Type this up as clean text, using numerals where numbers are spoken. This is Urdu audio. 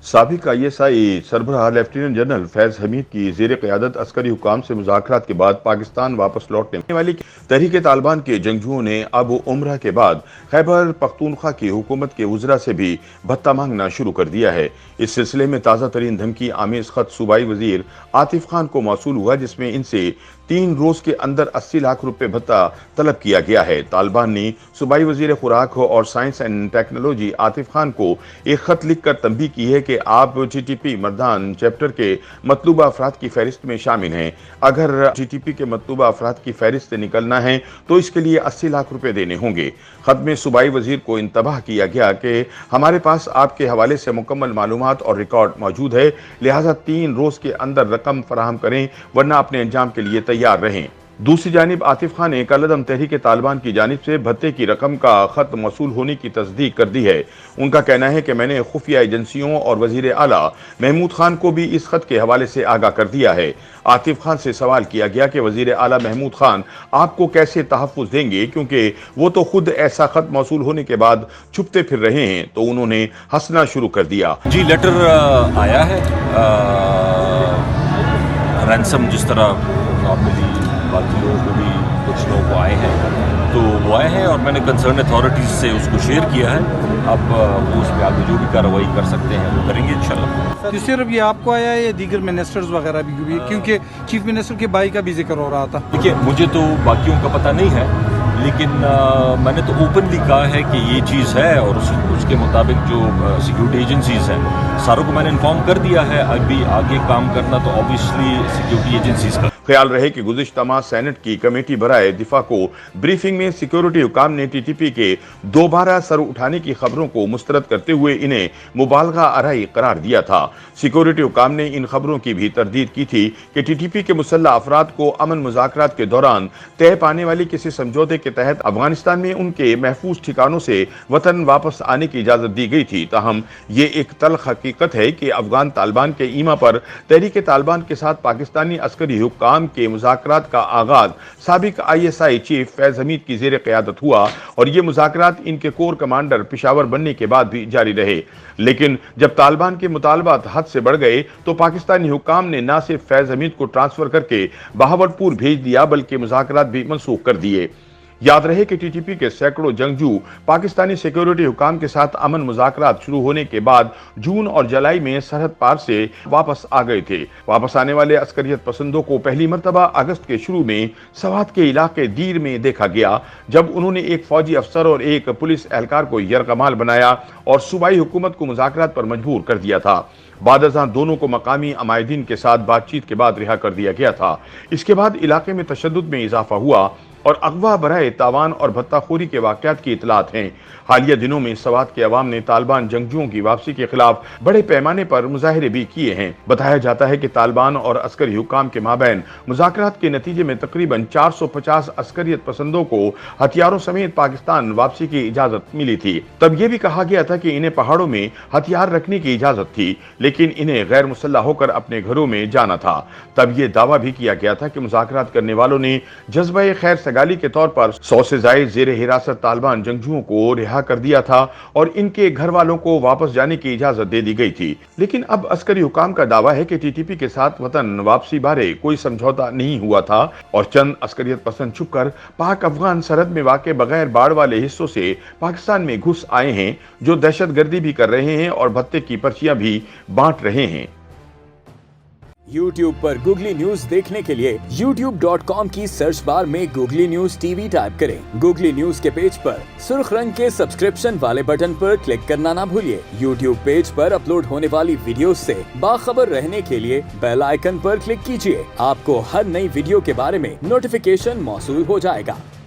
سابق ISI سربراہ لیفٹیننٹ جنرل فیض حمید کی زیر قیادت عسکری حکام سے مذاکرات کے بعد پاکستان واپس لوٹنے والی تحریک طالبان کے جنگجوؤں نے اب عمرہ کے بعد خیبر پختونخوا کی حکومت کے وزراء سے بھی بھتہ مانگنا شروع کر دیا ہے۔ اس سلسلے میں تازہ ترین دھمکی آمیز خط صوبائی وزیر عاطف خان کو موصول ہوا، جس میں ان سے 3 روز کے اندر 80 لاکھ روپے بھتہ طلب کیا گیا ہے۔ طالبان نے صوبائی وزیر خوراک اور science and technology Atif Khan کو ایک خط لکھ کر تنبیہ کی ہے کہ آپ TTP مردان چیپٹر کے مطلوبہ افراد کی فہرست میں شامل ہیں۔ اگر TTP کے مطلوبہ افراد کی فہرست سے نکلنا ہے تو اس کے لیے 80 لاکھ روپے دینے ہوں گے۔ خط میں صوبائی وزیر کو انتباہ کیا گیا کہ ہمارے پاس آپ کے حوالے سے مکمل معلومات اور ریکارڈ موجود ہے، لہٰذا 3 روز کے اندر رقم فراہم کریں ورنہ اپنے انجام کے لیے تیار رہیں۔ دوسری جانب عاطف خان نے کالعدم تحریک طالبان کی جانب سے بھتے کی رقم کا خط موصول ہونے کی تصدیق کر دی ہے۔ ان کا کہنا ہے کہ میں نے خفیہ ایجنسیوں اور وزیر اعلیٰ محمود خان کو بھی اس خط کے حوالے سے آگاہ کر دیا ہے۔ عاطف خان سے سوال کیا گیا کہ وزیر اعلیٰ محمود خان آپ کو کیسے تحفظ دیں گے، کیونکہ وہ تو خود ایسا خط موصول ہونے کے بعد چھپتے پھر رہے ہیں، تو انہوں نے ہنسنا شروع کر دیا۔ جی لیٹر آیا ہے، رینسم جس طرح نارملی باقی لوگوں کو بھی کچھ لوگوں کو آئے ہیں تو وہ آئے ہیں، اور میں نے کنسرن اتھارٹیز سے اس کو شیئر کیا ہے۔ اب وہ اس پہ آگے جو بھی کارروائی کر سکتے ہیں وہ کریں گے انشاءاللہ۔ صرف یہ آپ کو آیا ہے یا دیگر منسٹرز وغیرہ بھی ہوئی، کیونکہ چیف منسٹر کے بھائی کا بھی ذکر ہو رہا تھا؟ دیکھیے مجھے تو باقیوں کا پتہ نہیں ہے، لیکن میں نے تو اوپنلی کہا ہے کہ یہ چیز ہے، اور اس کے مطابق جو سیکیورٹی ایجنسیز ہیں ساروں کو میں نے انفارم کر دیا ہے۔ ابھی آگے کام کرنا تو اوبیسلی سیکیورٹی ایجنسیز کا۔ خیال رہے کہ گزشتہ ماہ سینٹ کی کمیٹی برائے دفاع کو بریفنگ میں سیکیورٹی حکام نے TTP کے دوبارہ سر اٹھانے کی خبروں کو مسترد کرتے ہوئے انہیں مبالغہ آرائی قرار دیا تھا۔ سیکیورٹی حکام نے ان خبروں کی بھی تردید کی تھی کہ TTP کے مسلح افراد کو امن مذاکرات کے دوران طے پانے والی کسی سمجھوتے کے تحت افغانستان میں ان کے محفوظ ٹھکانوں سے وطن واپس آنے کی اجازت دی گئی تھی۔ تاہم یہ ایک تلخ حقیقت ہے کہ افغان طالبان کے ایما پر تحریک طالبان کے ساتھ پاکستانی عسکری حکام کے مذاکرات کا آغاز سابق ISI چیف فیض حمید کی زیر قیادت ہوا، اور یہ مذاکرات ان کے کور کمانڈر پشاور بننے کے بعد بھی جاری رہے۔ لیکن جب طالبان کے مطالبات حد سے بڑھ گئے تو پاکستانی حکام نے نہ صرف فیض حمید کو ٹرانسفر کر کے بہاولپور بھیج دیا بلکہ مذاکرات بھی منسوخ کر دیے۔ یاد رہے کہ TTP کے سینکڑوں جنگجو پاکستانی سیکیورٹی حکام کے ساتھ امن مذاکرات شروع ہونے کے بعد جون اور جولائی میں سرحد پار سے واپس آ گئے تھے۔ واپس آنے والے عسکریت پسندوں کو پہلی مرتبہ اگست کے شروع میں سوات کے علاقے دیر میں دیکھا گیا، جب انہوں نے ایک فوجی افسر اور ایک پولیس اہلکار کو یرغمال بنایا اور صوبائی حکومت کو مذاکرات پر مجبور کر دیا تھا۔ بعد ازاں دونوں کو مقامی عمائدین کے ساتھ بات چیت کے بعد رہا کر دیا گیا تھا۔ اس کے بعد علاقے میں تشدد میں اضافہ ہوا اور اغوا برائے تاوان اور بھتہ خوری کے واقعات کی اطلاعات ہیں۔ حالیہ دنوں میں سوات کے عوام نے طالبان جنگجوؤں کی واپسی کے خلاف بڑے پیمانے پر مظاہرے بھی کیے ہیں۔ بتایا جاتا ہے کہ طالبان اور عسکری حکام کے مابین مذاکرات کے نتیجے میں تقریباً 450 عسکریت پسندوں کو ہتھیاروں سمیت پاکستان واپسی کی اجازت ملی تھی۔ تب یہ بھی کہا گیا تھا کہ انہیں پہاڑوں میں ہتھیار رکھنے کی اجازت تھی، لیکن انہیں غیر مسلح ہو کر اپنے گھروں میں جانا تھا۔ تب یہ دعویٰ بھی کیا گیا تھا کہ مذاکرات کرنے والوں نے جذبہ خیر سگالی کے طور پر 100 سے زائد زیر حراست طالبان جنگجوؤں کو رہا کر دیا تھا اور ان کے گھر والوں کو واپس جانے کی اجازت دے دی گئی تھی۔ لیکن اب عسکری حکام کا دعویٰ ہے کہ TTP کے ساتھ وطن واپسی بارے کوئی سمجھوتا نہیں ہوا تھا، اور چند عسکریت پسند چھپ کر پاک افغان سرحد میں واقع بغیر باڑ والے حصوں سے پاکستان میں گھس آئے ہیں، جو دہشت گردی بھی کر رہے ہیں اور بھتے کی پرچیاں بھی بانٹ رہے ہیں۔ YouTube پر گوگلی نیوز دیکھنے کے لیے youtube.com کی سرچ بار میں گوگلی نیوز TV ٹائپ کریں۔ گوگلی نیوز کے پیج پر سرخ رنگ کے سبسکرپشن والے بٹن پر کلک کرنا نہ بھولیے۔ YouTube پیج پر اپلوڈ ہونے والی ویڈیوز سے باخبر رہنے کے لیے بیل آئیکن پر کلک کیجیے۔ آپ کو ہر نئی ویڈیو کے بارے میں نوٹیفیکیشن موصول ہو جائے گا۔